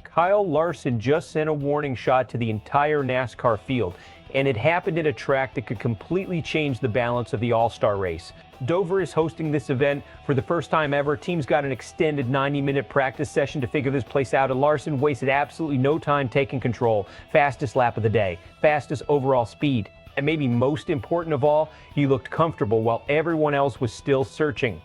Kyle Larson just sent a warning shot to the entire NASCAR field, and it happened at a track that could completely change the balance of the All-Star race. Dover is hosting this event for the first time ever. Teams got an extended 90-minute practice session to figure this place out, and Larson wasted absolutely no time taking control. Fastest lap of the day, fastest overall speed, and maybe most important of all, he looked comfortable while everyone else was still searching.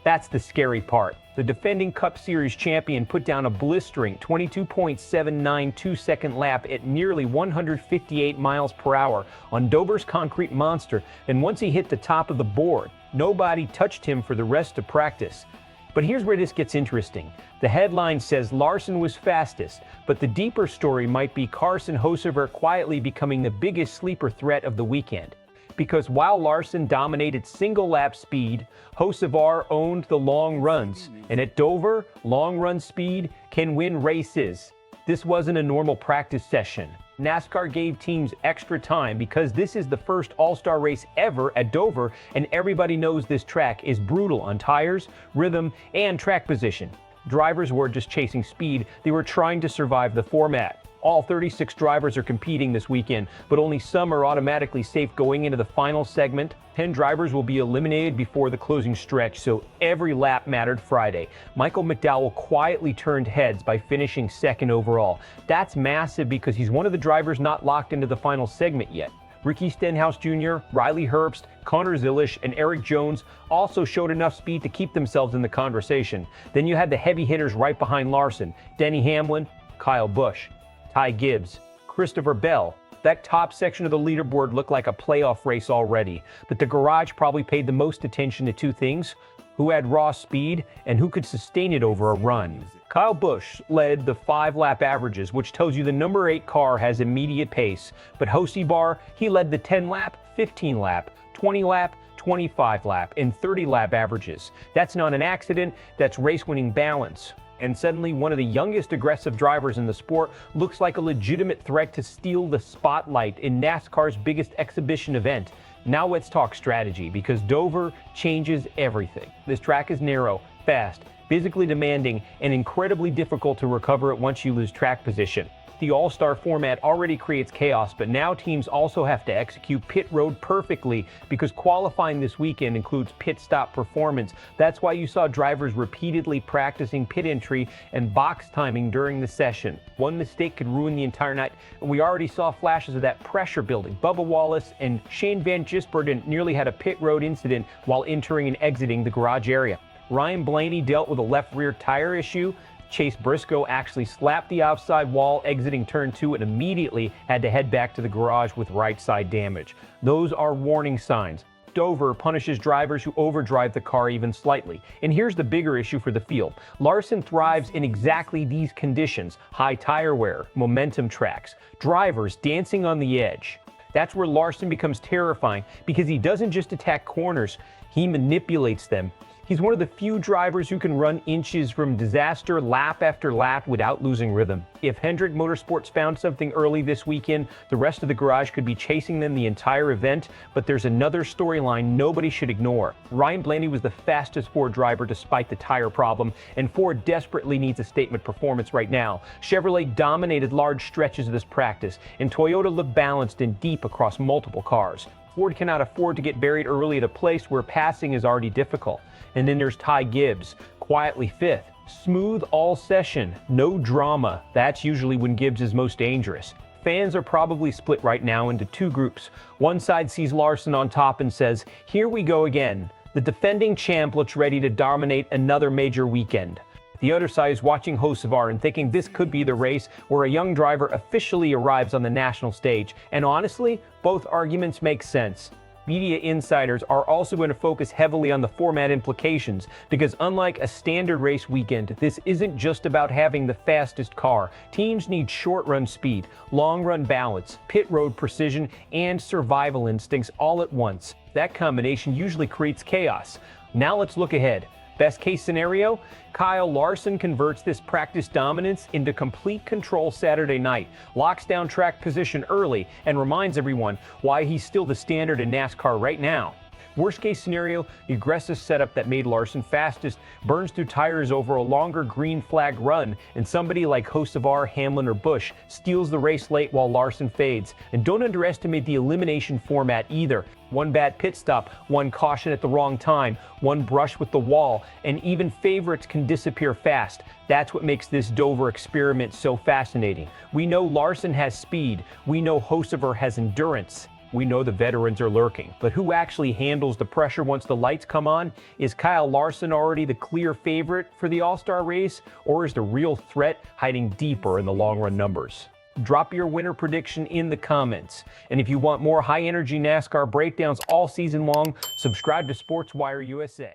That's the scary part. The defending Cup Series champion put down a blistering 22.792-second lap at nearly 158 miles per hour on Dover's concrete monster, and once he hit the top of the board, nobody touched him for the rest of practice. But here's where this gets interesting. The headline says Larson was fastest, but the deeper story might be Carson Hocevar quietly becoming the biggest sleeper threat of the weekend. Because while Larson dominated single-lap speed, Hocevar owned the long runs. And at Dover, long-run speed can win races. This wasn't a normal practice session. NASCAR gave teams extra time because this is the first All-Star race ever at Dover, and everybody knows this track is brutal on tires, rhythm, and track position. Drivers weren't just chasing speed, they were trying to survive the format. All 36 drivers are competing this weekend, but only some are automatically safe going into the final segment. 10 drivers will be eliminated before the closing stretch, so every lap mattered Friday. Michael McDowell quietly turned heads by finishing second overall. That's massive because he's one of the drivers not locked into the final segment yet. Ricky Stenhouse Jr., Riley Herbst, Connor Zilisch, and Eric Jones also showed enough speed to keep themselves in the conversation. Then you had the heavy hitters right behind Larson: Denny Hamlin, Kyle Busch, Ty Gibbs, Christopher Bell. That top section of the leaderboard looked like a playoff race already, but the garage probably paid the most attention to two things: who had raw speed and who could sustain it over a run. Kyle Busch led the 5-lap averages, which tells you the number 8 car has immediate pace, but Hocevar, he led the 10-lap, 15-lap, 20-lap, 25-lap, and 30-lap averages. That's not an accident, that's race-winning balance. And suddenly one of the youngest aggressive drivers in the sport looks like a legitimate threat to steal the spotlight in NASCAR's biggest exhibition event. Now let's talk strategy, because Dover changes everything. This track is narrow, fast, physically demanding, and incredibly difficult to recover it once you lose track position. The All-Star format already creates chaos, but now teams also have to execute pit road perfectly because qualifying this weekend includes pit stop performance. That's why you saw drivers repeatedly practicing pit entry and box timing during the session. One mistake could ruin the entire night, and we already saw flashes of that pressure building. Bubba Wallace and Shane Van Gisbergen nearly had a pit road incident while entering and exiting the garage area. Ryan Blaney dealt with a left rear tire issue. Chase Briscoe actually slapped the outside wall exiting turn 2 and immediately had to head back to the garage with right side damage. Those are warning signs. Dover punishes drivers who overdrive the car even slightly. And here's the bigger issue for the field. Larson thrives in exactly these conditions: high tire wear, momentum tracks, drivers dancing on the edge. That's where Larson becomes terrifying because he doesn't just attack corners, he manipulates them. He's one of the few drivers who can run inches from disaster lap after lap without losing rhythm. If Hendrick Motorsports found something early this weekend, the rest of the garage could be chasing them the entire event, but there's another storyline nobody should ignore. Ryan Blaney was the fastest Ford driver despite the tire problem, and Ford desperately needs a statement performance right now. Chevrolet dominated large stretches of this practice, and Toyota looked balanced and deep across multiple cars. Ford cannot afford to get buried early at a place where passing is already difficult. And then there's Ty Gibbs, quietly 5th. Smooth all session, no drama. That's usually when Gibbs is most dangerous. Fans are probably split right now into two groups. One side sees Larson on top and says, "Here we go again. The defending champ looks ready to dominate another major weekend." The other side is watching Hocevar and thinking this could be the race where a young driver officially arrives on the national stage. And honestly, both arguments make sense. Media insiders are also going to focus heavily on the format implications because unlike a standard race weekend, this isn't just about having the fastest car. Teams need short-run speed, long-run balance, pit road precision, and survival instincts all at once. That combination usually creates chaos. Now let's look ahead. Best case scenario, Kyle Larson converts this practice dominance into complete control Saturday night, locks down track position early, and reminds everyone why he's still the standard in NASCAR right now. Worst case scenario, the aggressive setup that made Larson fastest burns through tires over a longer green flag run, and somebody like Hocevar, Hamlin, or Busch steals the race late while Larson fades. And don't underestimate the elimination format either. One bad pit stop, one caution at the wrong time, one brush with the wall, and even favorites can disappear fast. That's what makes this Dover experiment so fascinating. We know Larson has speed. We know Hocevar has endurance. We know the veterans are lurking. But who actually handles the pressure once the lights come on? Is Kyle Larson already the clear favorite for the All-Star race, or is the real threat hiding deeper in the long-run numbers? Drop your winner prediction in the comments. And if you want more high-energy NASCAR breakdowns all season long, subscribe to Sportswire USA.